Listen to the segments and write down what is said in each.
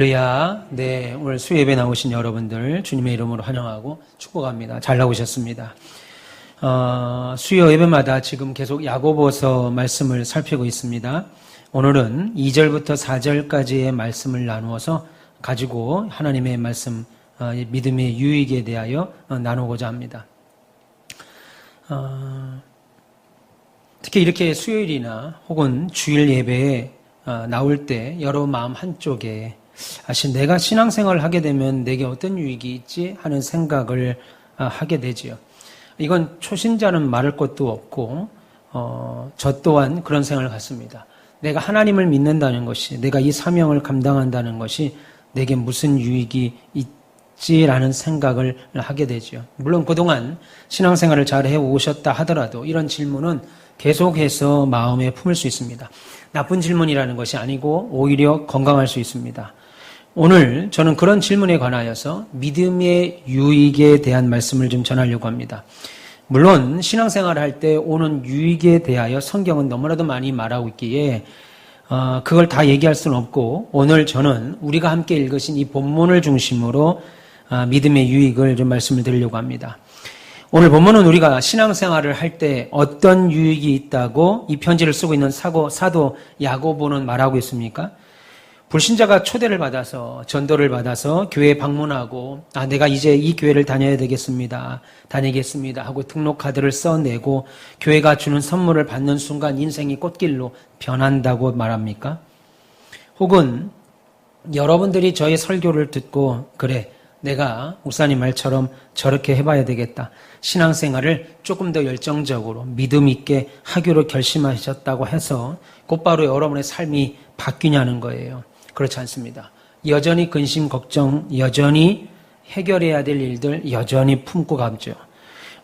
할렐루야. 네, 오늘 수예배 나오신 여러분들 주님의 이름으로 환영하고 축복합니다. 잘 나오셨습니다. 수요 예배마다 지금 계속 야고보서 말씀을 살피고 있습니다. 오늘은 2절부터 4절까지의 말씀을 나누어서 가지고 하나님의 말씀, 믿음의 유익에 대하여 나누고자 합니다. 특히 이렇게 수요일이나 혹은 주일 예배에 나올 때 여러분 마음 한쪽에 내가 신앙생활을 하게 되면 내게 어떤 유익이 있지 하는 생각을 하게 되지요. 이건 초신자는 말할 것도 없고 저 또한 그런 생각을 갖습니다. 내가 하나님을 믿는다는 것이, 내가 이 사명을 감당한다는 것이 내게 무슨 유익이 있지라는 생각을 하게 되죠. 물론 그동안 신앙생활을 잘 해오셨다 하더라도 이런 질문은 계속해서 마음에 품을 수 있습니다. 나쁜 질문이라는 것이 아니고 오히려 건강할 수 있습니다. 오늘 저는 그런 질문에 관하여서 믿음의 유익에 대한 말씀을 좀 전하려고 합니다. 물론 신앙생활을 할 때 오는 유익에 대하여 성경은 너무나도 많이 말하고 있기에 그걸 다 얘기할 수는 없고, 오늘 저는 우리가 함께 읽으신 이 본문을 중심으로 믿음의 유익을 좀 말씀을 드리려고 합니다. 오늘 본문은 우리가 신앙생활을 할 때 어떤 유익이 있다고 이 편지를 쓰고 있는 사도 야고보는 말하고 있습니까? 불신자가 초대를 받아서, 전도를 받아서 교회에 방문하고 내가 이제 이 교회를 다니겠습니다 하고 등록카드를 써내고 교회가 주는 선물을 받는 순간 인생이 꽃길로 변한다고 말합니까? 혹은 여러분들이 저의 설교를 듣고 그래, 내가 목사님 말처럼 저렇게 해봐야 되겠다, 신앙생활을 조금 더 열정적으로 믿음 있게 하기로 결심하셨다고 해서 곧바로 여러분의 삶이 바뀌냐는 거예요. 그렇지 않습니다. 여전히 근심, 걱정, 여전히 해결해야 될 일들 여전히 품고 가죠.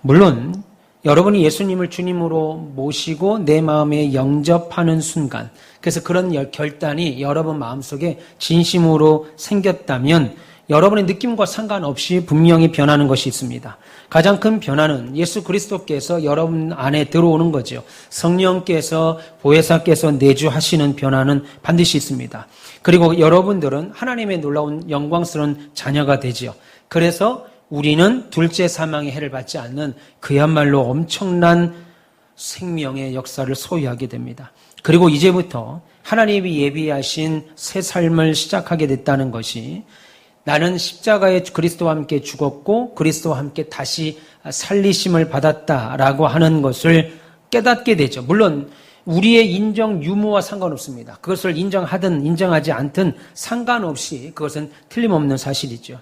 물론 여러분이 예수님을 주님으로 모시고 내 마음에 영접하는 순간, 그래서 그런 결단이 여러분 마음속에 진심으로 생겼다면 여러분의 느낌과 상관없이 분명히 변하는 것이 있습니다. 가장 큰 변화는 예수 그리스도께서 여러분 안에 들어오는 거죠. 성령께서, 보혜사께서 내주하시는 변화는 반드시 있습니다. 그리고 여러분들은 하나님의 놀라운 영광스러운 자녀가 되지요. 그래서 우리는 둘째 사망의 해를 받지 않는 그야말로 엄청난 생명의 역사를 소유하게 됩니다. 그리고 이제부터 하나님이 예비하신 새 삶을 시작하게 됐다는 것이, 나는 십자가에 그리스도와 함께 죽었고 그리스도와 함께 다시 살리심을 받았다라고 하는 것을 깨닫게 되죠. 물론 우리의 인정 유무와 상관없습니다. 그것을 인정하든 인정하지 않든 상관없이 그것은 틀림없는 사실이죠.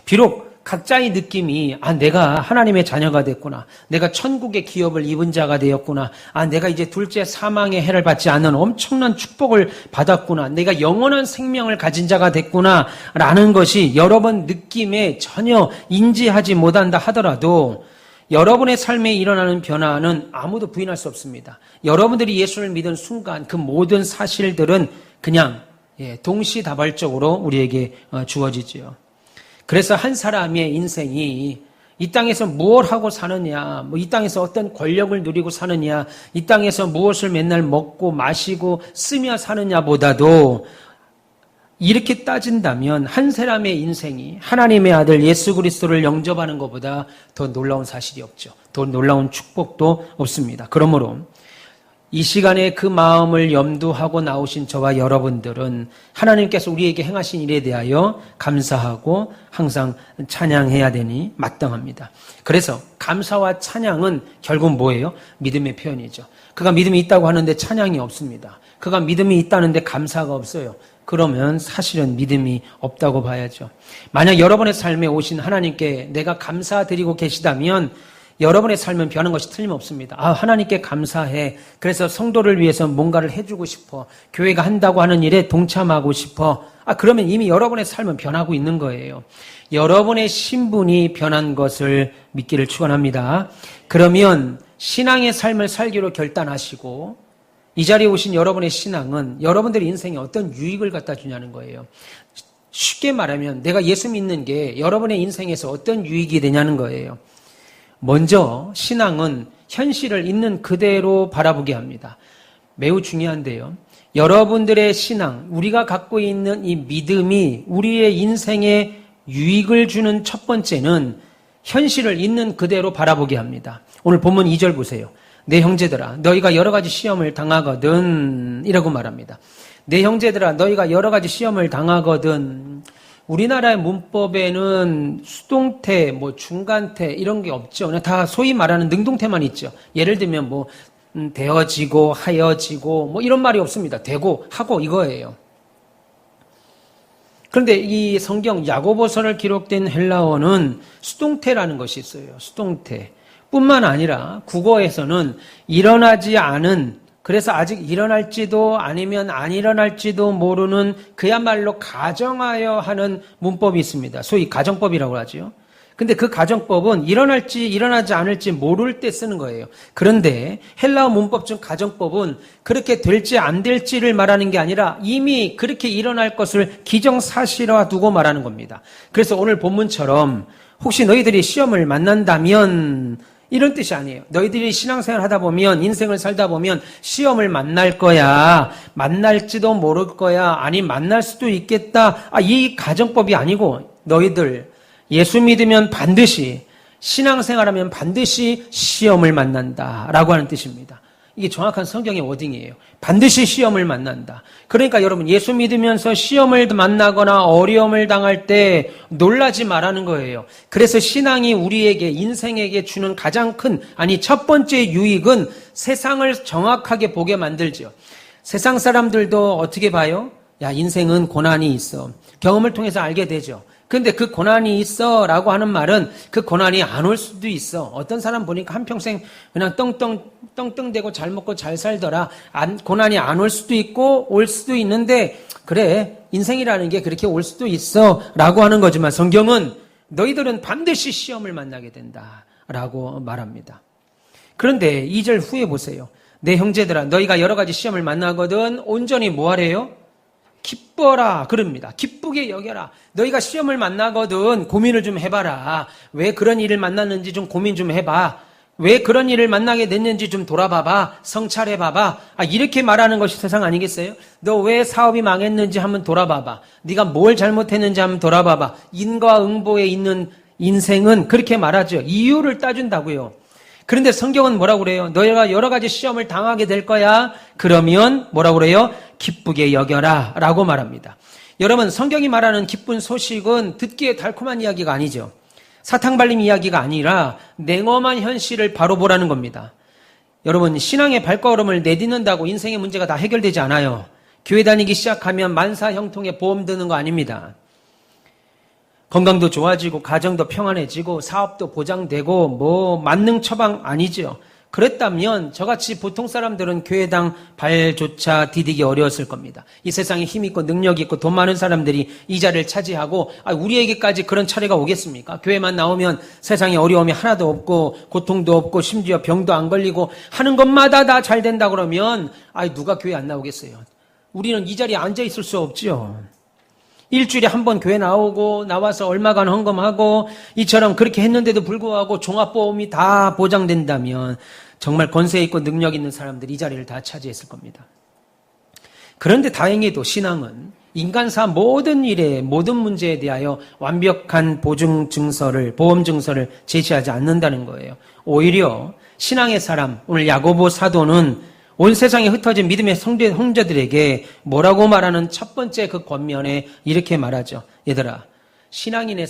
비록 각자의 느낌이 내가 하나님의 자녀가 됐구나, 내가 천국의 기업을 입은 자가 되었구나, 내가 이제 둘째 사망의 해를 받지 않는 엄청난 축복을 받았구나, 내가 영원한 생명을 가진 자가 됐구나 라는 것이 여러분 느낌에 전혀 인지하지 못한다 하더라도 여러분의 삶에 일어나는 변화는 아무도 부인할 수 없습니다. 여러분들이 예수를 믿은 순간 그 모든 사실들은 그냥 동시다발적으로 우리에게 주어지지요. 그래서 한 사람의 인생이 이 땅에서 무엇을 하고 사느냐, 이 땅에서 어떤 권력을 누리고 사느냐, 이 땅에서 무엇을 맨날 먹고 마시고 쓰며 사느냐보다도 이렇게 따진다면 한 사람의 인생이 하나님의 아들 예수 그리스도를 영접하는 것보다 더 놀라운 사실이 없죠. 더 놀라운 축복도 없습니다. 그러므로 이 시간에 그 마음을 염두하고 나오신 저와 여러분들은 하나님께서 우리에게 행하신 일에 대하여 감사하고 항상 찬양해야 되니 마땅합니다. 그래서 감사와 찬양은 결국 뭐예요? 믿음의 표현이죠. 그가 믿음이 있다고 하는데 찬양이 없습니다. 그가 믿음이 있다는데 감사가 없어요. 그러면 사실은 믿음이 없다고 봐야죠. 만약 여러분의 삶에 오신 하나님께 내가 감사드리고 계시다면 여러분의 삶은 변한 것이 틀림없습니다. 하나님께 감사해. 그래서 성도를 위해서 뭔가를 해주고 싶어. 교회가 한다고 하는 일에 동참하고 싶어. 그러면 이미 여러분의 삶은 변하고 있는 거예요. 여러분의 신분이 변한 것을 믿기를 축원합니다. 그러면 신앙의 삶을 살기로 결단하시고 이 자리에 오신 여러분의 신앙은 여러분들의 인생에 어떤 유익을 갖다 주냐는 거예요. 쉽게 말하면 내가 예수 믿는 게 여러분의 인생에서 어떤 유익이 되냐는 거예요. 먼저 신앙은 현실을 있는 그대로 바라보게 합니다. 매우 중요한데요. 여러분들의 신앙, 우리가 갖고 있는 이 믿음이 우리의 인생에 유익을 주는 첫 번째는 현실을 있는 그대로 바라보게 합니다. 오늘 본문 2절 보세요. 내 형제들아 너희가 여러 가지 시험을 당하거든 이라고 말합니다. 내 형제들아 너희가 여러 가지 시험을 당하거든. 우리나라의 문법에는 수동태, 중간태 이런 게 없죠. 그냥 다 소위 말하는 능동태만 있죠. 예를 들면 되어지고 하여지고 이런 말이 없습니다. 되고 하고 이거예요. 그런데 이 성경 야고보서를 기록된 헬라어는 수동태라는 것이 있어요. 수동태. 뿐만 아니라 국어에서는 일어나지 않은, 그래서 아직 일어날지도 아니면 안 일어날지도 모르는 그야말로 가정하여 하는 문법이 있습니다. 소위 가정법이라고 하죠. 근데 그 가정법은 일어날지 일어나지 않을지 모를 때 쓰는 거예요. 그런데 헬라어 문법 중 가정법은 그렇게 될지 안 될지를 말하는 게 아니라 이미 그렇게 일어날 것을 기정사실화 두고 말하는 겁니다. 그래서 오늘 본문처럼 혹시 너희들이 시험을 만난다면 이런 뜻이 아니에요. 너희들이 신앙생활 하다 보면, 인생을 살다 보면 시험을 만날 거야. 만날지도 모를 거야. 아니 만날 수도 있겠다. 이 가정법이 아니고 너희들 예수 믿으면 반드시, 신앙생활하면 반드시 시험을 만난다라고 하는 뜻입니다. 이게 정확한 성경의 워딩이에요. 반드시 시험을 만난다. 그러니까 여러분 예수 믿으면서 시험을 만나거나 어려움을 당할 때 놀라지 말라는 거예요. 그래서 신앙이 우리에게, 인생에게 주는 가장 큰, 첫 번째 유익은 세상을 정확하게 보게 만들죠. 세상 사람들도 어떻게 봐요? 야, 인생은 고난이 있어. 경험을 통해서 알게 되죠. 근데 그 고난이 있어 라고 하는 말은 그 고난이 안 올 수도 있어. 어떤 사람 보니까 한평생 그냥 떵떵대고 잘 먹고 잘 살더라. 고난이 안 올 수도 있고 올 수도 있는데 그래 인생이라는 게 그렇게 올 수도 있어 라고 하는 거지만 성경은 너희들은 반드시 시험을 만나게 된다 라고 말합니다. 그런데 2절 후에 보세요. 내 형제들아 너희가 여러 가지 시험을 만나거든 온전히 뭐 하래요? 기뻐라 그럽니다. 기쁘게 여겨라. 너희가 시험을 만나거든 고민을 좀 해봐라. 왜 그런 일을 만났는지 좀 고민 좀 해봐. 왜 그런 일을 만나게 됐는지 좀 돌아봐봐. 성찰해봐봐. 이렇게 말하는 것이 세상 아니겠어요? 너 왜 사업이 망했는지 한번 돌아봐봐. 네가 뭘 잘못했는지 한번 돌아봐봐. 인과응보에 있는 인생은 그렇게 말하죠. 이유를 따준다고요. 그런데 성경은 뭐라고 그래요? 너희가 여러 가지 시험을 당하게 될 거야. 그러면 뭐라고 그래요? 기쁘게 여겨라 라고 말합니다. 여러분 성경이 말하는 기쁜 소식은 듣기에 달콤한 이야기가 아니죠. 사탕발림 이야기가 아니라 냉엄한 현실을 바로 보라는 겁니다. 여러분 신앙의 발걸음을 내딛는다고 인생의 문제가 다 해결되지 않아요. 교회 다니기 시작하면 만사형통에 보험 드는 거 아닙니다. 건강도 좋아지고 가정도 평안해지고 사업도 보장되고 만능 처방 아니죠. 그랬다면 저같이 보통 사람들은 교회당 발조차 디디기 어려웠을 겁니다. 이 세상에 힘 있고 능력 있고 돈 많은 사람들이 이 자리를 차지하고 우리에게까지 그런 차례가 오겠습니까? 교회만 나오면 세상에 어려움이 하나도 없고 고통도 없고 심지어 병도 안 걸리고 하는 것마다 다 잘 된다 그러면 누가 교회 안 나오겠어요? 우리는 이 자리에 앉아 있을 수 없죠. 일주일에 한 번 교회 나와서 얼마간 헌금하고 이처럼 그렇게 했는데도 불구하고 종합보험이 다 보장된다면 정말 권세 있고 능력 있는 사람들이 이 자리를 다 차지했을 겁니다. 그런데 다행히도 신앙은 인간사 모든 일에 모든 문제에 대하여 완벽한 보험 증서를 제시하지 않는다는 거예요. 오히려 신앙의 사람, 오늘 야고보 사도는 온 세상에 흩어진 믿음의 형제들에게 뭐라고 말하는 첫 번째 그 권면에 이렇게 말하죠. 얘들아, 신앙인의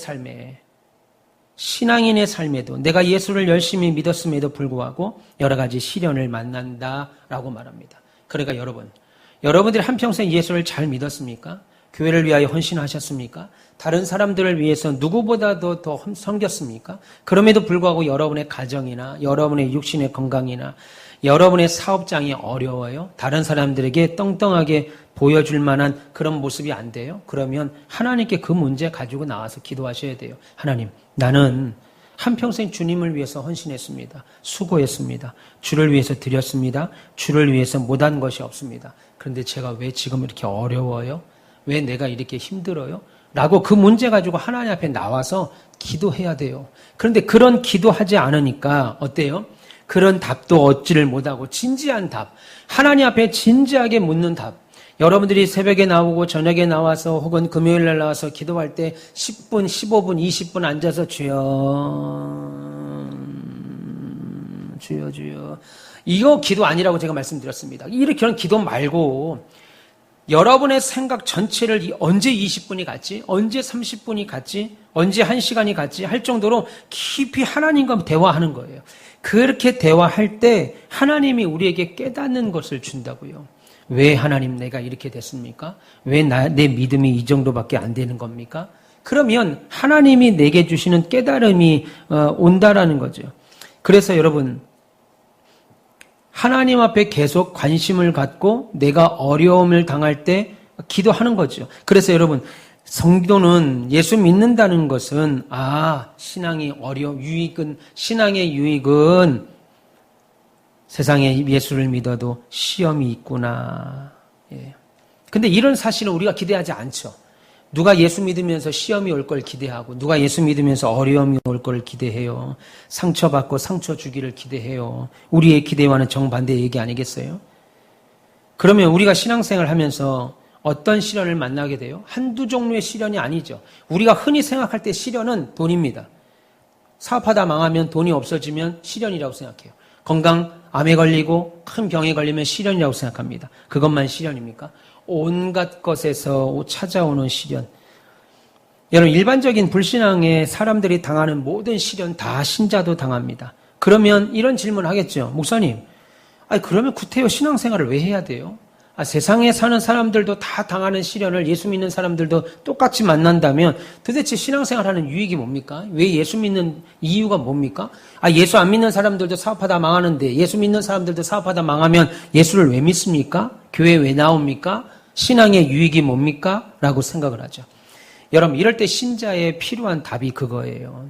삶에도 내가 예수를 열심히 믿었음에도 불구하고 여러 가지 시련을 만난다라고 말합니다. 그러니까 여러분들이 한평생 예수를 잘 믿었습니까? 교회를 위하여 헌신하셨습니까? 다른 사람들을 위해서 누구보다도 더 섬겼습니까? 그럼에도 불구하고 여러분의 가정이나 여러분의 육신의 건강이나 여러분의 사업장이 어려워요? 다른 사람들에게 떵떵하게 보여줄 만한 그런 모습이 안 돼요? 그러면 하나님께 그 문제 가지고 나와서 기도하셔야 돼요. 하나님, 나는 한평생 주님을 위해서 헌신했습니다. 수고했습니다. 주를 위해서 드렸습니다. 주를 위해서 못한 것이 없습니다. 그런데 제가 왜 지금 이렇게 어려워요? 왜 내가 이렇게 힘들어요? 라고 그 문제 가지고 하나님 앞에 나와서 기도해야 돼요. 그런데 그런 기도하지 않으니까 어때요? 그런 답도 얻지를 못하고 진지한 답, 하나님 앞에 진지하게 묻는 답, 여러분들이 새벽에 나오고 저녁에 나와서 혹은 금요일 날 나와서 기도할 때 10분, 15분, 20분 앉아서 주여, 주여, 주여. 이거 기도 아니라고 제가 말씀드렸습니다. 이런 기도 말고 여러분의 생각 전체를 언제 20분이 갔지? 언제 30분이 갔지? 언제 1시간이 갔지? 할 정도로 깊이 하나님과 대화하는 거예요. 그렇게 대화할 때 하나님이 우리에게 깨닫는 것을 준다고요. 왜 하나님 내가 이렇게 됐습니까? 왜 내 믿음이 이 정도밖에 안 되는 겁니까? 그러면 하나님이 내게 주시는 깨달음이 온다라는 거죠. 그래서 여러분, 하나님 앞에 계속 관심을 갖고 내가 어려움을 당할 때 기도하는 거죠. 그래서 여러분, 성도는 예수 믿는다는 것은 신앙의 유익은 세상에 예수를 믿어도 시험이 있구나. 예. 근데 이런 사실은 우리가 기대하지 않죠. 누가 예수 믿으면서 시험이 올 걸 기대하고 누가 예수 믿으면서 어려움이 올 걸 기대해요. 상처받고 상처 주기를 기대해요. 우리의 기대와는 정반대의 얘기 아니겠어요? 그러면 우리가 신앙생활 하면서 어떤 시련을 만나게 돼요? 한두 종류의 시련이 아니죠. 우리가 흔히 생각할 때 시련은 돈입니다. 사업하다 망하면 돈이 없어지면 시련이라고 생각해요. 암에 걸리고 큰 병에 걸리면 시련이라고 생각합니다. 그것만 시련입니까? 온갖 것에서 찾아오는 시련. 여러분, 일반적인 불신앙의 사람들이 당하는 모든 시련 다 신자도 당합니다. 그러면 이런 질문 하겠죠. 목사님, 그러면 구태여 신앙생활을 왜 해야 돼요? 세상에 사는 사람들도 다 당하는 시련을 예수 믿는 사람들도 똑같이 만난다면 도대체 신앙생활하는 유익이 뭡니까? 왜 예수 믿는 이유가 뭡니까? 예수 안 믿는 사람들도 사업하다 망하는데 예수 믿는 사람들도 사업하다 망하면 예수를 왜 믿습니까? 교회 왜 나옵니까? 신앙의 유익이 뭡니까? 라고 생각을 하죠. 여러분, 이럴 때 신자의 필요한 답이 그거예요.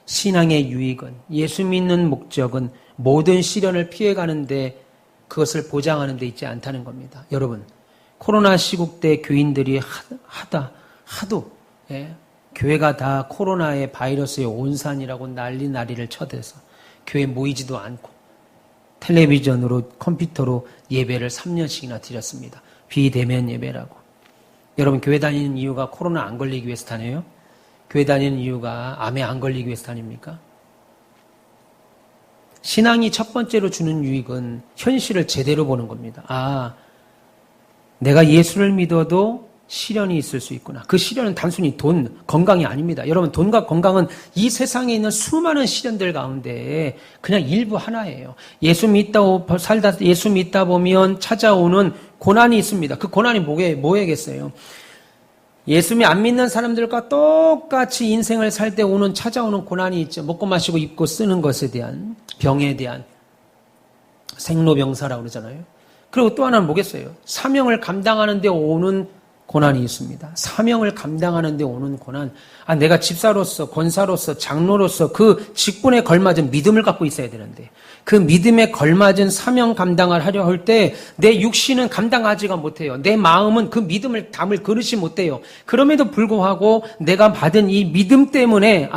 신앙의 유익은, 예수 믿는 목적은 모든 시련을 피해가는데 그것을 보장하는 데 있지 않다는 겁니다. 여러분, 코로나 시국 때 교인들이 하도 교회가 다 코로나의 바이러스의 온산이라고 난리를 쳐대서 교회 모이지도 않고 텔레비전으로 컴퓨터로 예배를 3년씩이나 드렸습니다. 비대면 예배라고. 여러분, 교회 다니는 이유가 코로나 안 걸리기 위해서 다녀요? 교회 다니는 이유가 암에 안 걸리기 위해서 다닙니까? 신앙이 첫 번째로 주는 유익은 현실을 제대로 보는 겁니다. 내가 예수를 믿어도 시련이 있을 수 있구나. 그 시련은 단순히 돈, 건강이 아닙니다. 여러분, 돈과 건강은 이 세상에 있는 수많은 시련들 가운데 그냥 일부 하나예요. 예수 믿다 보면 찾아오는 고난이 있습니다. 그 고난이 뭐겠어요? 예수 안 믿는 사람들과 똑같이 인생을 살 때 찾아오는 고난이 있죠. 먹고 마시고 입고 쓰는 것에 대한, 병에 대한 생로병사라고 그러잖아요. 그리고 또 하나는 뭐겠어요? 사명을 감당하는 데 오는 고난이 있습니다. 사명을 감당하는 데 오는 고난. 내가 집사로서, 권사로서, 장로로서 그 직분에 걸맞은 믿음을 갖고 있어야 되는데 그 믿음에 걸맞은 사명 감당을 하려 할 때 내 육신은 감당하지가 못해요. 내 마음은 그 믿음을 담을 그릇이 못돼요. 그럼에도 불구하고 내가 받은 이 믿음 때문에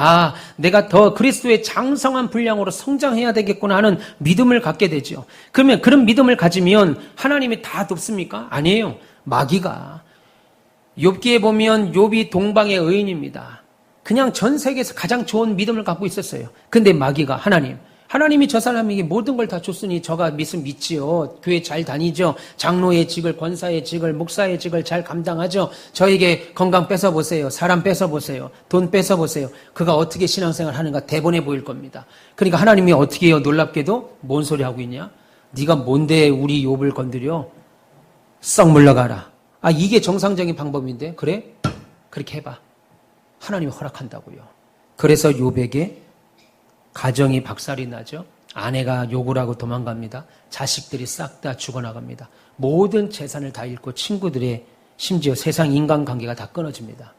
내가 더 그리스도의 장성한 분량으로 성장해야 되겠구나 하는 믿음을 갖게 되죠. 그러면 그런 믿음을 가지면 하나님이 다 돕습니까? 아니에요. 마귀가. 욥기에 보면 욥이 동방의 의인입니다. 그냥 전 세계에서 가장 좋은 믿음을 갖고 있었어요. 근데 마귀가 하나님이 저 사람에게 모든 걸 다 줬으니 저가 믿지요. 교회 잘 다니죠. 장로의 직을, 권사의 직을, 목사의 직을 잘 감당하죠. 저에게 건강 뺏어보세요. 사람 뺏어보세요. 돈 뺏어보세요. 그가 어떻게 신앙생활 하는가 대본에 보일 겁니다. 그러니까 하나님이 어떻게 해요? 놀랍게도 뭔 소리 하고 있냐? 네가 뭔데 우리 욥을 건드려? 썩 물러가라. 이게 정상적인 방법인데 그래? 그렇게 해봐. 하나님이 허락한다고요. 그래서 욥에게 가정이 박살이 나죠. 아내가 욕을 하고 도망갑니다. 자식들이 싹 다 죽어나갑니다. 모든 재산을 다 잃고 친구들의 심지어 세상 인간관계가 다 끊어집니다.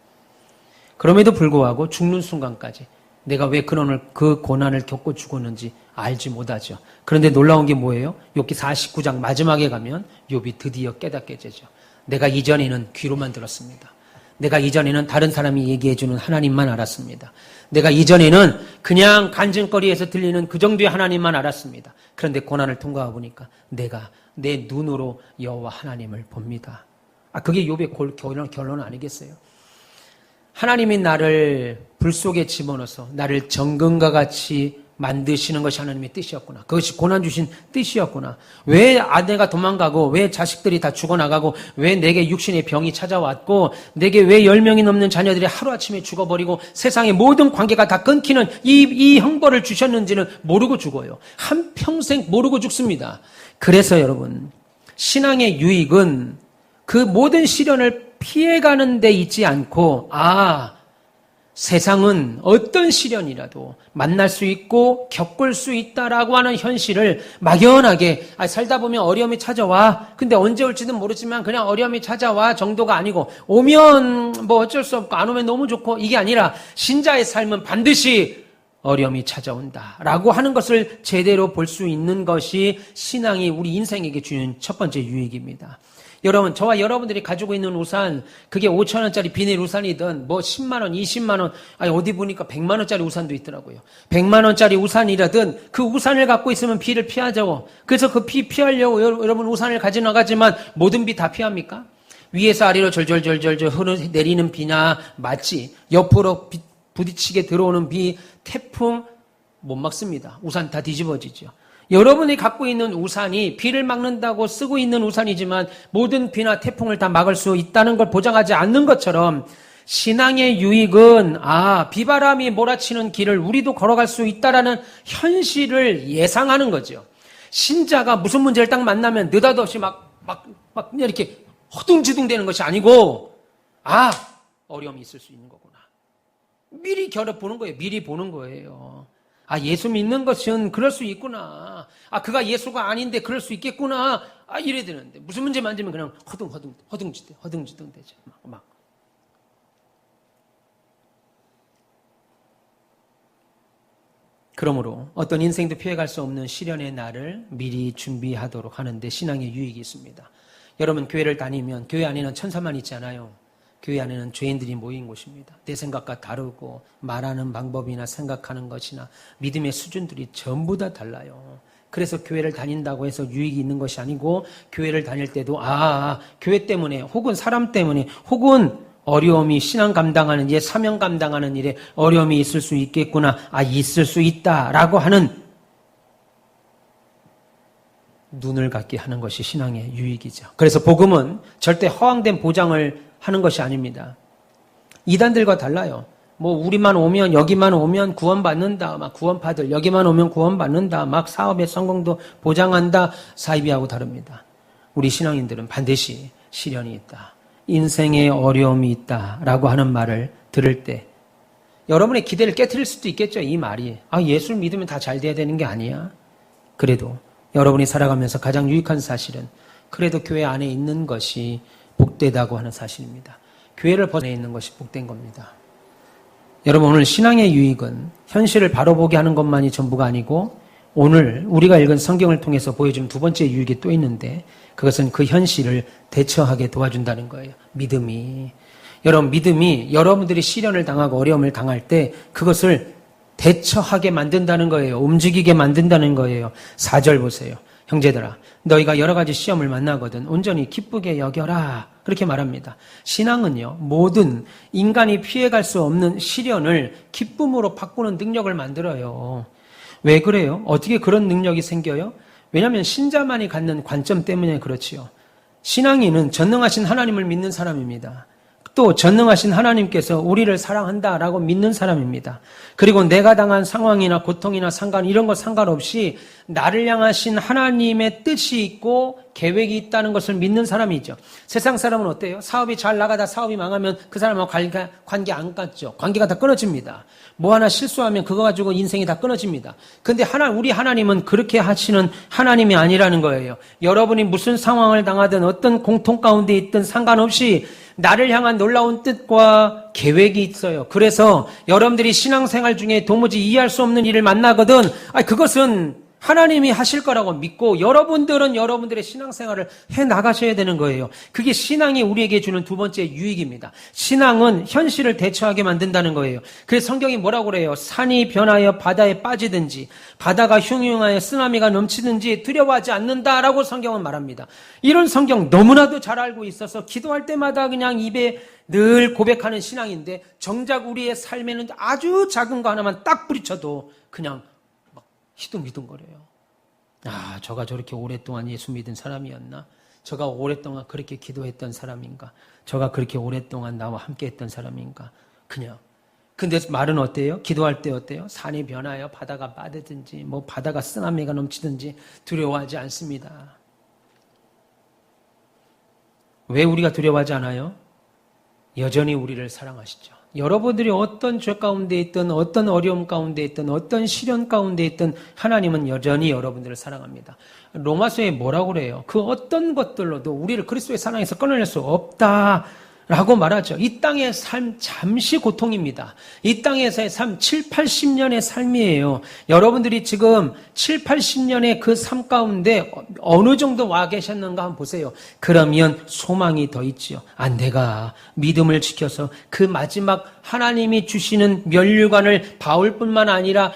그럼에도 불구하고 죽는 순간까지 내가 왜 그 고난을 겪고 죽었는지 알지 못하죠. 그런데 놀라운 게 뭐예요? 욥기 49장 마지막에 가면 욥이 드디어 깨닫게 되죠. 내가 이전에는 귀로만 들었습니다. 내가 이전에는 다른 사람이 얘기해주는 하나님만 알았습니다. 내가 이전에는 그냥 간증거리에서 들리는 그 정도의 하나님만 알았습니다. 그런데 고난을 통과하고 보니까 내가 내 눈으로 여호와 하나님을 봅니다. 그게 욥의 결론 아니겠어요? 하나님이 나를 불 속에 집어넣어서 나를 정금과 같이 만드시는 것이 하나님의 뜻이었구나. 그것이 고난 주신 뜻이었구나. 왜 아내가 도망가고 왜 자식들이 다 죽어나가고 왜 내게 육신의 병이 찾아왔고 내게 왜 10명이 넘는 자녀들이 하루아침에 죽어버리고 세상의 모든 관계가 다 끊기는 이 형벌을 주셨는지는 모르고 죽어요. 한평생 모르고 죽습니다. 그래서 여러분, 신앙의 유익은 그 모든 시련을 피해가는 데 있지 않고 세상은 어떤 시련이라도 만날 수 있고 겪을 수 있다라고 하는 현실을 막연하게 살다 보면 어려움이 찾아와. 근데 언제 올지는 모르지만 그냥 어려움이 찾아와 정도가 아니고 오면 뭐 어쩔 수 없고 안 오면 너무 좋고 이게 아니라 신자의 삶은 반드시 어려움이 찾아온다라고 하는 것을 제대로 볼 수 있는 것이 신앙이 우리 인생에게 주는 첫 번째 유익입니다. 여러분, 저와 여러분들이 가지고 있는 우산, 그게 5,000원짜리 비닐 우산이든, 10만 원, 20만 원, 어디 보니까 100만 원짜리 우산도 있더라고요. 100만 원짜리 우산이라든, 그 우산을 갖고 있으면 비를 피하죠. 그래서 그 비 피하려고 여러분 우산을 가져 나가지만, 모든 비 다 피합니까? 위에서 아래로 절절절절 내리는 비나, 마치 옆으로 부딪히게 들어오는 비, 태풍, 못 막습니다. 우산 다 뒤집어지죠. 여러분이 갖고 있는 우산이 비를 막는다고 쓰고 있는 우산이지만 모든 비나 태풍을 다 막을 수 있다는 걸 보장하지 않는 것처럼 신앙의 유익은 비바람이 몰아치는 길을 우리도 걸어갈 수 있다라는 현실을 예상하는 거죠. 신자가 무슨 문제를 딱 만나면 느닷없이 막 이렇게 허둥지둥 되는 것이 아니고 어려움이 있을 수 있는 거구나. 미리 겨뤄보는 거예요. 미리 보는 거예요. 예수 믿는 것은 그럴 수 있구나. 그가 예수가 아닌데 그럴 수 있겠구나. 이래야 되는데. 무슨 문제 만지면 그냥 허둥지둥 되죠. 막. 그러므로 어떤 인생도 피해갈 수 없는 시련의 날을 미리 준비하도록 하는데 신앙의 유익이 있습니다. 여러분, 교회를 다니면 교회 안에는 천사만 있지 않아요. 교회 안에는 죄인들이 모인 곳입니다. 내 생각과 다르고 말하는 방법이나 생각하는 것이나 믿음의 수준들이 전부 다 달라요. 그래서 교회를 다닌다고 해서 유익이 있는 것이 아니고 교회를 다닐 때도 교회 때문에 혹은 사람 때문에 혹은 어려움이 신앙 감당하는 일, 사명 감당하는 일에 어려움이 있을 수 있겠구나. 있을 수 있다라고 하는 눈을 갖게 하는 것이 신앙의 유익이죠. 그래서 복음은 절대 허황된 보장을 하는 것이 아닙니다. 이단들과 달라요. 우리만 오면 여기만 오면 구원받는다. 구원파들 여기만 오면 구원받는다. 사업의 성공도 보장한다. 사이비하고 다릅니다. 우리 신앙인들은 반드시 시련이 있다. 인생에 어려움이 있다라고 하는 말을 들을 때 여러분의 기대를 깨트릴 수도 있겠죠. 이 말이 예수를 믿으면 다 잘 돼야 되는 게 아니야. 그래도 여러분이 살아가면서 가장 유익한 사실은 그래도 교회 안에 있는 것이 복되다고 하는 사실입니다. 교회를 벗어나 있는 것이 복된 겁니다. 여러분, 오늘 신앙의 유익은 현실을 바로 보게 하는 것만이 전부가 아니고 오늘 우리가 읽은 성경을 통해서 보여준 두 번째 유익이 또 있는데 그것은 그 현실을 대처하게 도와준다는 거예요. 믿음이. 여러분, 믿음이 여러분들이 시련을 당하고 어려움을 당할 때 그것을 대처하게 만든다는 거예요. 움직이게 만든다는 거예요. 4절 보세요. 형제들아, 너희가 여러 가지 시험을 만나거든 온전히 기쁘게 여겨라. 그렇게 말합니다. 신앙은요, 모든 인간이 피해갈 수 없는 시련을 기쁨으로 바꾸는 능력을 만들어요. 왜 그래요? 어떻게 그런 능력이 생겨요? 왜냐하면 신자만이 갖는 관점 때문에 그렇지요. 신앙인은 전능하신 하나님을 믿는 사람입니다. 또 전능하신 하나님께서 우리를 사랑한다라고 믿는 사람입니다. 그리고 내가 당한 상황이나 고통이나 이런 거 상관없이 나를 향하신 하나님의 뜻이 있고 계획이 있다는 것을 믿는 사람이죠. 세상 사람은 어때요? 사업이 잘 나가다 사업이 망하면 그 사람하고 관계 안 갖죠. 관계가 다 끊어집니다. 뭐 하나 실수하면 그거 가지고 인생이 다 끊어집니다. 근데 우리 하나님은 그렇게 하시는 하나님이 아니라는 거예요. 여러분이 무슨 상황을 당하든 어떤 공통 가운데 있든 상관없이 나를 향한 놀라운 뜻과 계획이 있어요. 그래서 여러분들이 신앙생활 중에 도무지 이해할 수 없는 일을 만나거든 그것은 하나님이 하실 거라고 믿고 여러분들은 여러분들의 신앙생활을 해 나가셔야 되는 거예요. 그게 신앙이 우리에게 주는 두 번째 유익입니다. 신앙은 현실을 대처하게 만든다는 거예요. 그래서 성경이 뭐라고 그래요? 산이 변하여 바다에 빠지든지 바다가 흉흉하여 쓰나미가 넘치든지 두려워하지 않는다라고 성경은 말합니다. 이런 성경 너무나도 잘 알고 있어서 기도할 때마다 그냥 입에 늘 고백하는 신앙인데 정작 우리의 삶에는 아주 작은 거 하나만 딱 부딪혀도 그냥 희둥희둥거려요. 아, 저가 저렇게 오랫동안 예수 믿은 사람이었나? 저가 오랫동안 그렇게 기도했던 사람인가? 저가 그렇게 오랫동안 나와 함께 했던 사람인가? 그냥. 근데 말은 어때요? 기도할 때 어때요? 산이 변하여 바다가 빠지든지 뭐 바다가 쓰나미가 넘치든지 두려워하지 않습니다. 왜 우리가 두려워하지 않아요? 여전히 우리를 사랑하시죠. 여러분들이 어떤 죄 가운데 있든 어떤 어려움 가운데 있든 어떤 시련 가운데 있든 하나님은 여전히 여러분들을 사랑합니다. 로마서에 뭐라고 그래요? 그 어떤 것들로도 우리를 그리스도의 사랑에서 끊어낼 수 없다라고 말하죠. 이 땅의 삶 잠시 고통입니다. 이 땅에서의 삶 7, 80년의 삶이에요. 여러분들이 지금 7, 80년의 그 삶 가운데 어느 정도 와 계셨는가 한번 보세요. 그러면 소망이 더 있지요. 아, 내가 믿음을 지켜서 그 마지막 하나님이 주시는 면류관을 바울뿐만 아니라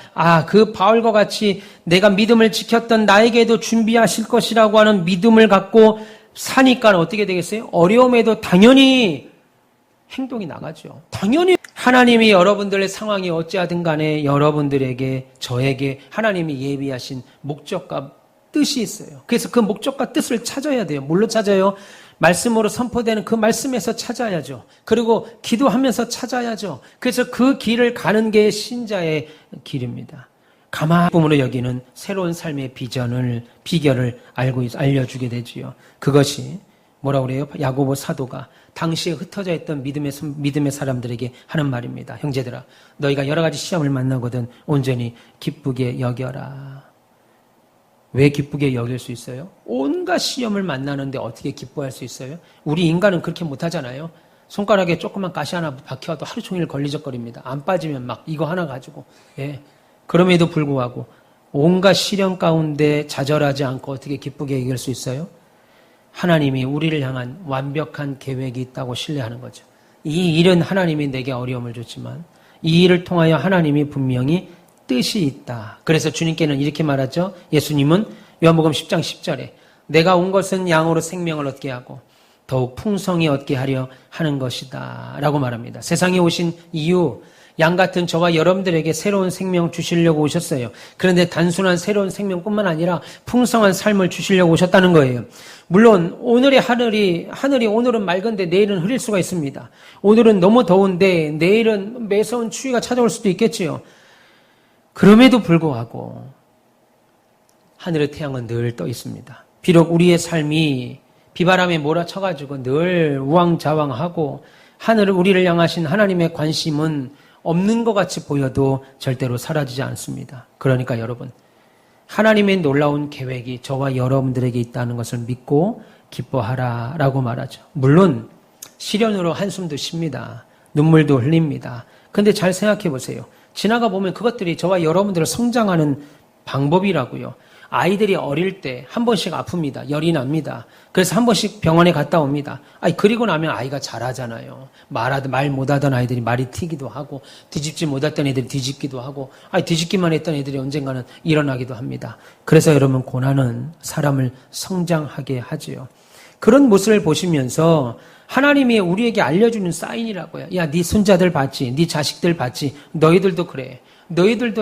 그 바울과 같이 내가 믿음을 지켰던 나에게도 준비하실 것이라고 하는 믿음을 갖고 사니까 어떻게 되겠어요? 어려움에도 당연히 행동이 나가죠. 당연히 하나님이 여러분들의 상황이 어찌하든 간에 여러분들에게 저에게 하나님이 예비하신 목적과 뜻이 있어요. 그래서 그 목적과 뜻을 찾아야 돼요. 뭘로 찾아요? 말씀으로 선포되는 그 말씀에서 찾아야죠. 그리고 기도하면서 찾아야죠. 그래서 그 길을 가는 게 신자의 길입니다. 가마품으로 여기는 새로운 삶의 비결을 알려주게 되지요. 그것이 뭐라고 그래요? 야고보 사도가 당시에 흩어져 있던 믿음의 사람들에게 하는 말입니다. 형제들아, 너희가 여러 가지 시험을 만나거든 온전히 기쁘게 여겨라. 왜 기쁘게 여길 수 있어요? 온갖 시험을 만나는데 어떻게 기뻐할 수 있어요? 우리 인간은 그렇게 못하잖아요. 손가락에 조그만 가시 하나 박혀도 하루 종일 걸리적거립니다. 안 빠지면 막 이거 하나 가지고. 그럼에도 불구하고 온갖 시련 가운데 좌절하지 않고 어떻게 기쁘게 이길 수 있어요? 하나님이 우리를 향한 완벽한 계획이 있다고 신뢰하는 거죠. 이 일은 하나님이 내게 어려움을 줬지만 이 일을 통하여 하나님이 분명히 뜻이 있다. 그래서 주님께는 이렇게 말하죠. 예수님은 요한복음 10장 10절에 내가 온 것은 양으로 생명을 얻게 하고 더욱 풍성히 얻게 하려 하는 것이다 라고 말합니다. 세상에 오신 이유, 양 같은 저와 여러분들에게 새로운 생명 주시려고 오셨어요. 그런데 단순한 새로운 생명뿐만 아니라 풍성한 삶을 주시려고 오셨다는 거예요. 물론 오늘의 하늘이 오늘은 맑은데 내일은 흐릴 수가 있습니다. 오늘은 너무 더운데 내일은 매서운 추위가 찾아올 수도 있겠지요. 그럼에도 불구하고 하늘의 태양은 늘 떠 있습니다. 비록 우리의 삶이 비바람에 몰아쳐가지고 늘 우왕좌왕하고 우리를 향하신 하나님의 관심은 없는 것 같이 보여도 절대로 사라지지 않습니다. 그러니까 여러분, 하나님의 놀라운 계획이 저와 여러분들에게 있다는 것을 믿고 기뻐하라 라고 말하죠. 물론 시련으로 한숨도 쉽니다. 눈물도 흘립니다. 근데 잘 생각해 보세요. 지나가 보면 그것들이 저와 여러분들을 성장하는 방법이라고요. 아이들이 어릴 때 한 번씩 아픕니다. 열이 납니다. 그래서 한 번씩 병원에 갔다 옵니다. 그리고 나면 아이가 잘하잖아요. 말 못하던 아이들이 말이 튀기도 하고, 뒤집지 못했던 애들이 뒤집기도 하고, 뒤집기만 했던 애들이 언젠가는 일어나기도 합니다. 그래서 여러분, 고난은 사람을 성장하게 하지요. 그런 모습을 보시면서 하나님이 우리에게 알려주는 사인이라고요. 야, 네 손자들 봤지? 네 자식들 봤지? 너희들도 그래. 너희들도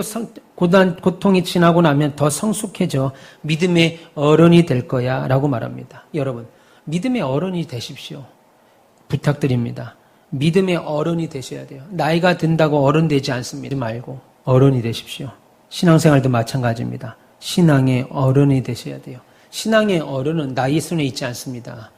고통이 지나고 나면 더 성숙해져 믿음의 어른이 될 거야 라고 말합니다. 여러분, 믿음의 어른이 되십시오. 부탁드립니다. 믿음의 어른이 되셔야 돼요. 나이가 든다고 어른 되지 않습니다. 말고 어른이 되십시오. 신앙생활도 마찬가지입니다. 신앙의 어른이 되셔야 돼요. 신앙의 어른은 나이 순에 있지 않습니다.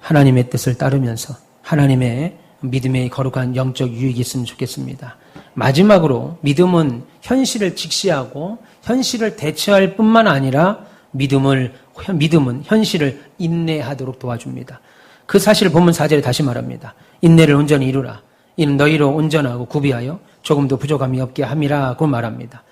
하나님의 뜻을 따르면서 하나님의 믿음의 거룩한 영적 유익이 있으면 좋겠습니다. 마지막으로 믿음은 현실을 직시하고 현실을 대처할 뿐만 아니라 믿음은 현실을 인내하도록 도와줍니다. 그 사실을 본문 4절에 다시 말합니다. 인내를 온전히 이루라. 이는 너희로 온전하고 구비하여 조금도 부족함이 없게 함이라고 말합니다.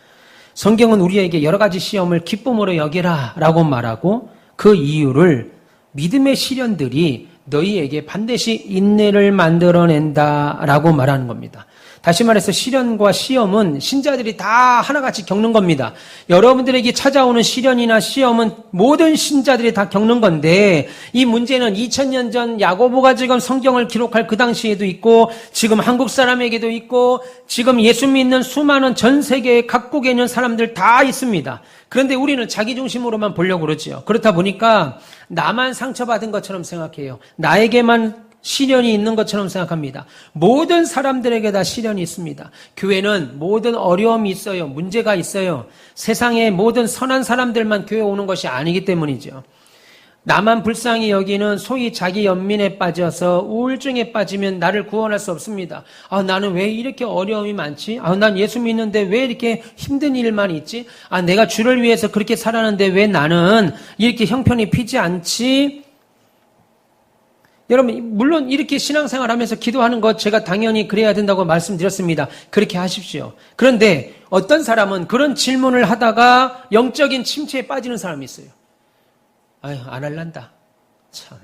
성경은 우리에게 여러 가지 시험을 기쁨으로 여기라 라고 말하고 그 이유를 믿음의 시련들이 너희에게 반드시 인내를 만들어낸다 라고 말하는 겁니다. 다시 말해서 시련과 시험은 신자들이 다 하나같이 겪는 겁니다. 여러분들에게 찾아오는 시련이나 시험은 모든 신자들이 다 겪는 건데 이 문제는 2000년 전 야고보가 지금 성경을 기록할 그 당시에도 있고 지금 한국 사람에게도 있고 지금 예수 믿는 수많은 전 세계 각국에 있는 사람들 다 있습니다. 그런데 우리는 자기 중심으로만 보려고 그러죠. 그렇다 보니까 나만 상처받은 것처럼 생각해요. 나에게만 시련이 있는 것처럼 생각합니다. 모든 사람들에게 다 시련이 있습니다. 교회는 모든 어려움이 있어요. 문제가 있어요. 세상의 모든 선한 사람들만 교회 오는 것이 아니기 때문이죠. 나만 불쌍히 여기는 소위 자기 연민에 빠져서 우울증에 빠지면 나를 구원할 수 없습니다. 나는 왜 이렇게 어려움이 많지? 난 예수 믿는데 왜 이렇게 힘든 일만 있지? 내가 주를 위해서 그렇게 살았는데 왜 나는 이렇게 형편이 피지 않지? 여러분, 물론 이렇게 신앙생활 하면서 기도하는 것 제가 당연히 그래야 된다고 말씀드렸습니다. 그렇게 하십시오. 그런데 어떤 사람은 그런 질문을 하다가 영적인 침체에 빠지는 사람이 있어요. 안 할란다. 참,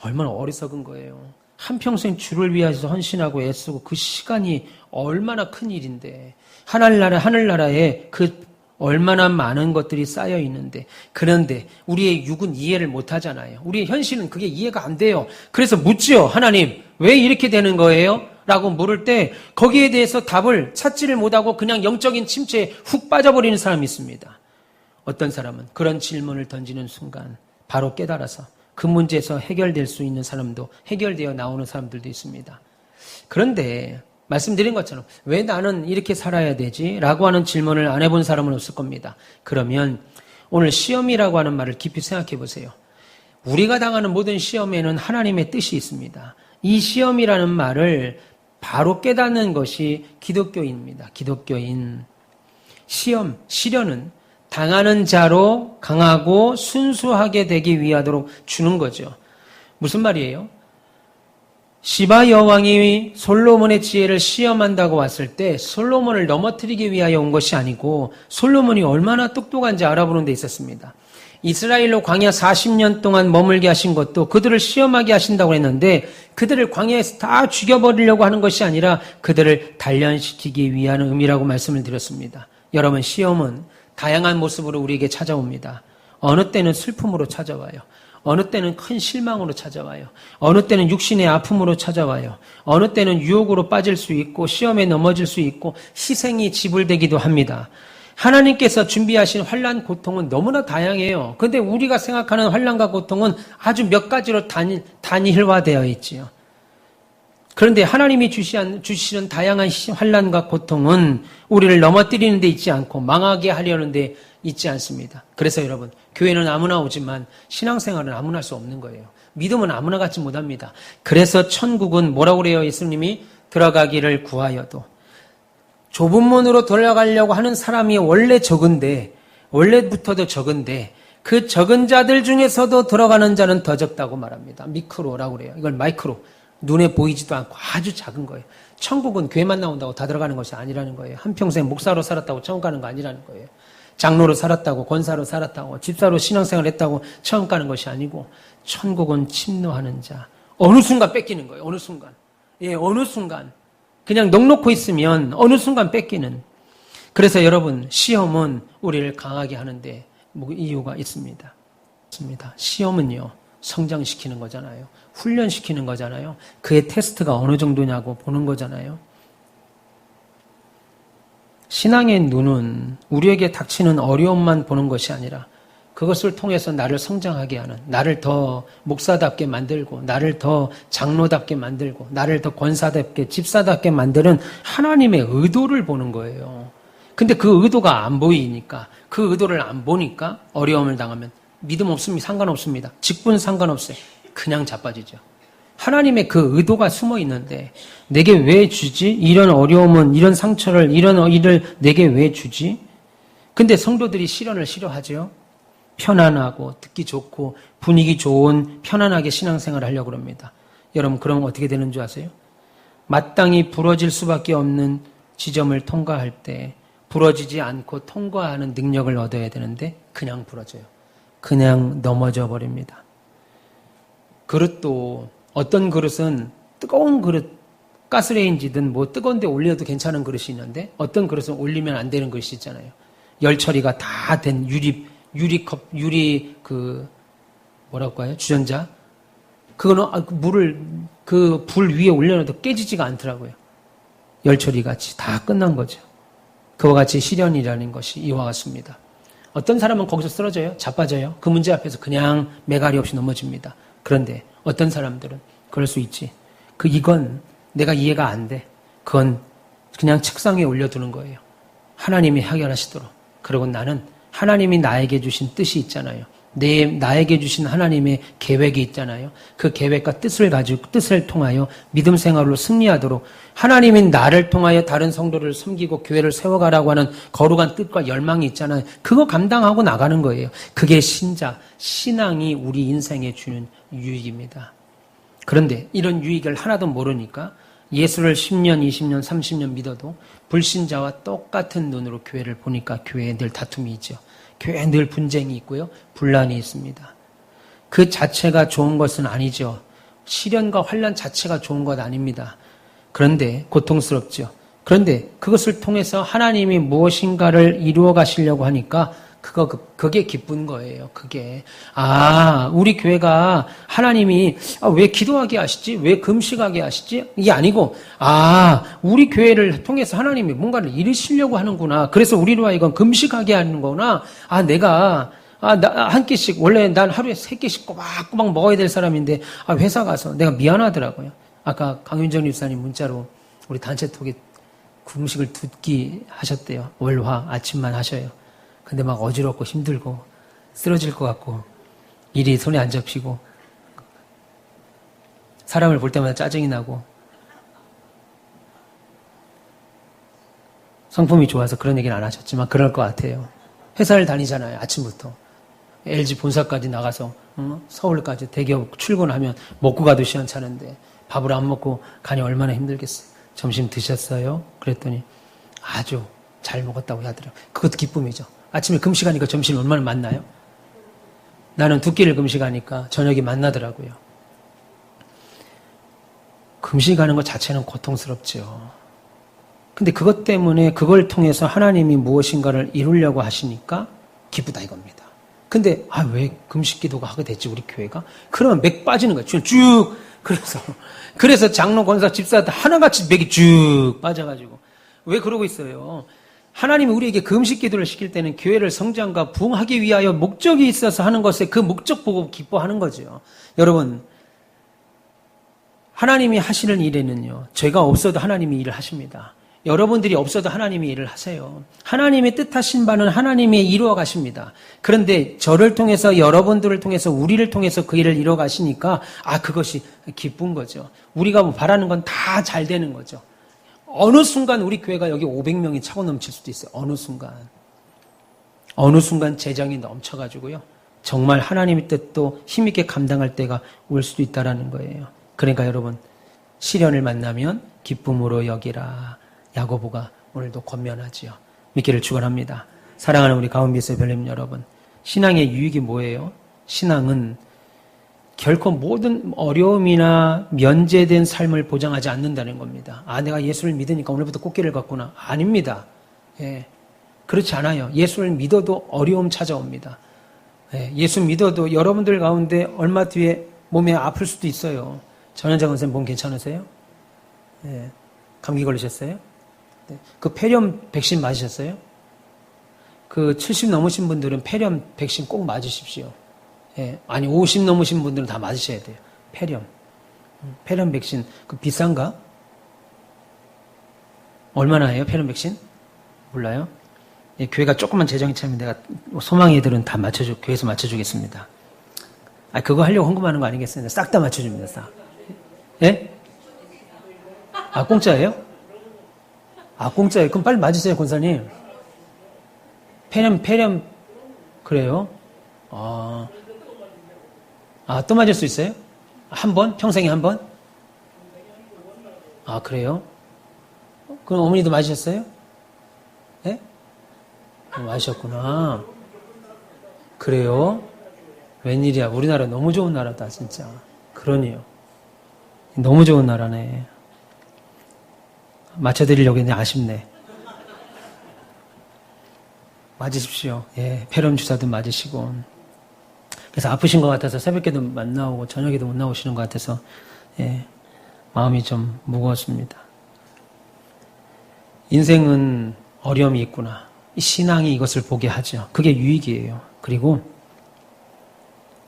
얼마나 어리석은 거예요. 한평생 주를 위해서 헌신하고 애쓰고 그 시간이 얼마나 큰 일인데 하늘나라에 그 얼마나 많은 것들이 쌓여 있는데 그런데 우리의 육은 이해를 못 하잖아요. 우리의 현실은 그게 이해가 안 돼요. 그래서 묻지요. 하나님 왜 이렇게 되는 거예요? 라고 물을 때 거기에 대해서 답을 찾지를 못하고 그냥 영적인 침체에 훅 빠져버리는 사람이 있습니다. 어떤 사람은 그런 질문을 던지는 순간 바로 깨달아서 그 문제에서 해결될 수 있는 사람도 해결되어 나오는 사람들도 있습니다. 그런데 말씀드린 것처럼 왜 나는 이렇게 살아야 되지? 라고 하는 질문을 안 해본 사람은 없을 겁니다. 그러면 오늘 시험이라고 하는 말을 깊이 생각해 보세요. 우리가 당하는 모든 시험에는 하나님의 뜻이 있습니다. 이 시험이라는 말을 바로 깨닫는 것이 기독교인입니다. 기독교인. 시련은 당하는 자로 강하고 순수하게 되기 위하도록 주는 거죠. 무슨 말이에요? 시바 여왕이 솔로몬의 지혜를 시험한다고 왔을 때 솔로몬을 넘어뜨리기 위하여 온 것이 아니고 솔로몬이 얼마나 똑똑한지 알아보는 데 있었습니다. 이스라엘로 광야 40년 동안 머물게 하신 것도 그들을 시험하게 하신다고 했는데 그들을 광야에서 다 죽여버리려고 하는 것이 아니라 그들을 단련시키기 위한 의미라고 말씀을 드렸습니다. 여러분, 시험은 다양한 모습으로 우리에게 찾아옵니다. 어느 때는 슬픔으로 찾아와요. 어느 때는 큰 실망으로 찾아와요. 어느 때는 육신의 아픔으로 찾아와요. 어느 때는 유혹으로 빠질 수 있고 시험에 넘어질 수 있고 희생이 지불되기도 합니다. 하나님께서 준비하신 환난 고통은 너무나 다양해요. 그런데 우리가 생각하는 환난과 고통은 아주 몇 가지로 단일화되어 있지요. 그런데 하나님이 주시는 다양한 환난과 고통은 우리를 넘어뜨리는 데 있지 않고 망하게 하려는 데 있지 않습니다. 그래서 여러분, 교회는 아무나 오지만 신앙생활은 아무나 할 수 없는 거예요. 믿음은 아무나 갖지 못합니다. 그래서 천국은 뭐라고 그래요? 예수님이 들어가기를 구하여도 좁은 문으로 들어가려고 하는 사람이 원래부터도 적은데 그 적은 자들 중에서도 들어가는 자는 더 적다고 말합니다. 미크로라고 그래요. 이걸 마이크로. 눈에 보이지도 않고 아주 작은 거예요. 천국은 교회만 나온다고 다 들어가는 것이 아니라는 거예요. 한평생 목사로 살았다고 천국 가는 거 아니라는 거예요. 장로로 살았다고, 권사로 살았다고, 집사로 신앙생활 했다고 천국 가는 것이 아니고 천국은 침노하는 자. 어느 순간 뺏기는 거예요. 어느 순간. 어느 순간. 그냥 넋놓고 있으면 어느 순간 뺏기는. 그래서 여러분, 시험은 우리를 강하게 하는데 이유가 있습니다. 시험은요, 성장시키는 거잖아요. 훈련시키는 거잖아요. 그의 테스트가 어느 정도냐고 보는 거잖아요. 신앙의 눈은 우리에게 닥치는 어려움만 보는 것이 아니라 그것을 통해서 나를 성장하게 하는, 나를 더 목사답게 만들고, 나를 더 장로답게 만들고, 나를 더 권사답게, 집사답게 만드는 하나님의 의도를 보는 거예요. 근데 그 의도가 안 보이니까, 그 의도를 안 보니까 어려움을 당하면 믿음 없으면 상관없습니다. 직분 상관없어요. 그냥 자빠지죠. 하나님의 그 의도가 숨어 있는데 내게 왜 주지? 이런 어려움은, 이런 상처를, 이런 일을 내게 왜 주지? 근데 성도들이 시련을 싫어하죠. 편안하고 듣기 좋고 분위기 좋은 편안하게 신앙생활을 하려고 합니다. 여러분, 그러면 어떻게 되는 줄 아세요? 마땅히 부러질 수밖에 없는 지점을 통과할 때 부러지지 않고 통과하는 능력을 얻어야 되는데 그냥 부러져요. 그냥 넘어져 버립니다. 그릇도 어떤 그릇은 뜨거운 그릇, 가스레인지든 뭐 뜨거운 데 올려도 괜찮은 그릇이 있는데 어떤 그릇은 올리면 안 되는 그릇이 있잖아요. 열 처리가 다 된 유리 뭐라고 해요? 주전자. 그거는 물을 그 불 위에 올려놔도 깨지지가 않더라고요. 열 처리 같이 다 끝난 거죠. 그와 같이 시련이라는 것이 이와 같습니다. 어떤 사람은 거기서 쓰러져요. 자빠져요. 그 문제 앞에서 그냥 매갈이 없이 넘어집니다. 그런데 어떤 사람들은 그럴 수 있지. 이건 내가 이해가 안 돼. 그건 그냥 책상 위에 올려두는 거예요. 하나님이 해결하시도록. 그리고 나는 하나님이 나에게 주신 뜻이 있잖아요. 나에게 주신 하나님의 계획이 있잖아요. 그 계획과 뜻을 통하여 믿음 생활로 승리하도록 하나님이 나를 통하여 다른 성도를 섬기고 교회를 세워가라고 하는 거룩한 뜻과 열망이 있잖아요. 그거 감당하고 나가는 거예요. 그게 신앙이 우리 인생에 주는 유익입니다. 그런데 이런 유익을 하나도 모르니까 예수를 10년, 20년, 30년 믿어도 불신자와 똑같은 눈으로 교회를 보니까 교회에 늘 다툼이 있죠. 교회에 늘 분쟁이 있고요. 분란이 있습니다. 그 자체가 좋은 것은 아니죠. 시련과 환난 자체가 좋은 것 아닙니다. 그런데 고통스럽죠. 그런데 그것을 통해서 하나님이 무엇인가를 이루어 가시려고 하니까 그게 기쁜 거예요. 그게. 우리 교회가 하나님이 왜 기도하게 하시지? 왜 금식하게 하시지? 이게 아니고, 우리 교회를 통해서 하나님이 뭔가를 이루시려고 하는구나. 그래서 우리로 하여금 금식하게 하는 거구나. 내가 한 끼씩, 원래 난 하루에 3끼씩 꼬박꼬박 먹어야 될 사람인데, 회사 가서 내가 미안하더라고요. 아까 강윤정 집사님 문자로 우리 단체톡에 금식을 2끼 하셨대요. 월화 아침만 하셔요. 근데 막 어지럽고 힘들고 쓰러질 것 같고 일이 손에 안 잡히고 사람을 볼 때마다 짜증이 나고 성품이 좋아서 그런 얘기는 안 하셨지만 그럴 것 같아요. 회사를 다니잖아요. 아침부터. LG 본사까지 나가서 서울까지 대기업 출근하면 먹고 가도 시원찮은데 밥을 안 먹고 가니 얼마나 힘들겠어요. 점심 드셨어요? 그랬더니 아주 잘 먹었다고 하더라고요. 그것도 기쁨이죠. 아침에 금식하니까 점심이 얼마나 많나요? 나는 2끼를 금식하니까 저녁이 만나더라고요. 금식하는 것 자체는 고통스럽죠. 근데 그것 때문에 그걸 통해서 하나님이 무엇인가를 이루려고 하시니까 기쁘다 이겁니다. 근데 왜 금식 기도가 하게 됐지 우리 교회가? 그러면 맥 빠지는 거예요. 쭉. 그래서 장로, 권사, 집사한테 하나같이 맥이 쭉 빠져가지고 왜 그러고 있어요? 하나님이 우리에게 금식 기도를 시킬 때는 교회를 성장과 부흥하기 위하여 목적이 있어서 하는 것에 그 목적 보고 기뻐하는 거죠. 여러분, 하나님이 하시는 일에는요, 제가 없어도 하나님이 일을 하십니다. 여러분들이 없어도 하나님이 일을 하세요. 하나님의 뜻하신 바는 하나님이 이루어 가십니다. 그런데 저를 통해서 여러분들을 통해서 우리를 통해서 그 일을 이루어 가시니까 그것이 기쁜 거죠. 우리가 뭐 바라는 건 다 잘 되는 거죠. 어느 순간 우리 교회가 여기 500명이 차고 넘칠 수도 있어요. 어느 순간 재정이 넘쳐가지고요. 정말 하나님의 뜻도 힘있게 감당할 때가 올 수도 있다라는 거예요. 그러니까 여러분, 시련을 만나면 기쁨으로 여기라. 야고보가 오늘도 권면하지요. 믿기를 축원합니다. 사랑하는 우리 가운데서 별님 여러분, 신앙의 유익이 뭐예요? 신앙은 결코 모든 어려움이나 면제된 삶을 보장하지 않는다는 겁니다. 내가 예수를 믿으니까 오늘부터 꽃게를 갖구나. 아닙니다. 그렇지 않아요. 예수를 믿어도 어려움 찾아옵니다. 예수 믿어도 여러분들 가운데 얼마 뒤에 몸에 아플 수도 있어요. 전현장 선생님 몸 괜찮으세요? 감기 걸리셨어요? 그 폐렴 백신 맞으셨어요? 그 70 넘으신 분들은 폐렴 백신 꼭 맞으십시오. 50 넘으신 분들은 다 맞으셔야 돼요. 폐렴 백신, 그 비싼가? 얼마나 해요, 폐렴 백신? 몰라요? 교회가 조금만 재정이 차면 내가 소망 애들은 다 교회에서 맞춰주겠습니다. 그거 하려고 헌금하는 거 아니겠어요? 싹 다 맞춰줍니다, 싹. 공짜예요? 공짜예요? 그럼 빨리 맞으세요, 권사님. 폐렴, 그래요? 또 맞을 수 있어요? 한 번? 평생에 한 번? 그래요? 그럼 어머니도 맞으셨어요? 와셨구나. 그래요? 웬일이야. 우리나라 너무 좋은 나라다, 진짜. 그러네요. 너무 좋은 나라네. 맞춰드리려고 했는데 아쉽네. 맞으십시오. 예, 폐렴 주사도 맞으시고. 그래서 아프신 것 같아서 새벽에도 못 나오고 저녁에도 못 나오시는 것 같아서 예, 마음이 좀 무거웠습니다. 인생은 어려움이 있구나. 신앙이 이것을 보게 하죠. 그게 유익이에요. 그리고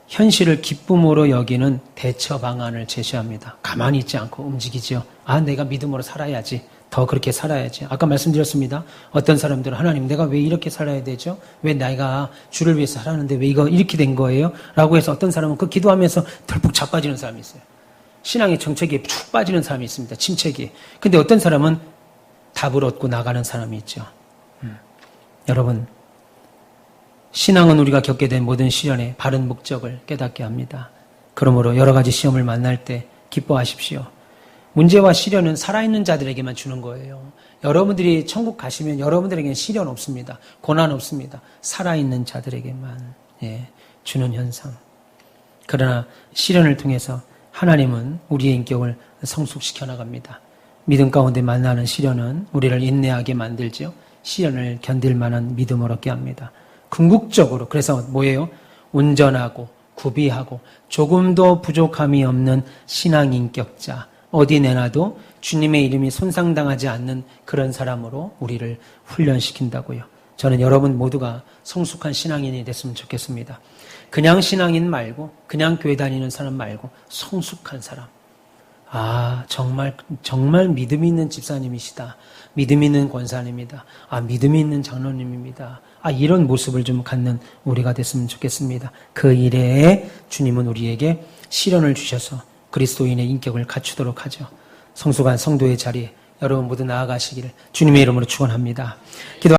현실을 기쁨으로 여기는 대처 방안을 제시합니다. 가만히 있지 않고 움직이죠. 아, 내가 믿음으로 살아야지. 더 그렇게 살아야지. 아까 말씀드렸습니다. 어떤 사람들은 하나님 내가 왜 이렇게 살아야 되죠? 왜 내가 주를 위해서 살았는데 왜 이거 이렇게 된 거예요? 라고 해서 어떤 사람은 그 기도하면서 덜컥 자빠지는 사람이 있어요. 신앙의 정체기에 푹 빠지는 사람이 있습니다. 침체기에. 근데 어떤 사람은 답을 얻고 나가는 사람이 있죠. 여러분, 신앙은 우리가 겪게 된 모든 시련의 바른 목적을 깨닫게 합니다. 그러므로 여러 가지 시험을 만날 때 기뻐하십시오. 문제와 시련은 살아있는 자들에게만 주는 거예요. 여러분들이 천국 가시면 여러분들에게는 시련 없습니다. 고난 없습니다. 살아있는 자들에게만 주는 현상. 그러나 시련을 통해서 하나님은 우리의 인격을 성숙시켜 나갑니다. 믿음 가운데 만나는 시련은 우리를 인내하게 만들죠. 시련을 견딜 만한 믿음을 얻게 합니다. 궁극적으로 그래서 뭐예요? 온전하고 구비하고 조금도 부족함이 없는 신앙 인격자, 어디 내놔도 주님의 이름이 손상당하지 않는 그런 사람으로 우리를 훈련시킨다고요. 저는 여러분 모두가 성숙한 신앙인이 됐으면 좋겠습니다. 그냥 신앙인 말고 그냥 교회 다니는 사람 말고 성숙한 사람. 아, 정말 믿음이 있는 집사님이시다. 믿음이 있는 권사님이다. 아, 믿음이 있는 장로님입니다. 아, 이런 모습을 좀 갖는 우리가 됐으면 좋겠습니다. 그 일에 주님은 우리에게 시련을 주셔서 그리스도인의 인격을 갖추도록 하죠. 성숙한 성도의 자리에 여러분 모두 나아가시기를 주님의 이름으로 축원합니다. 기도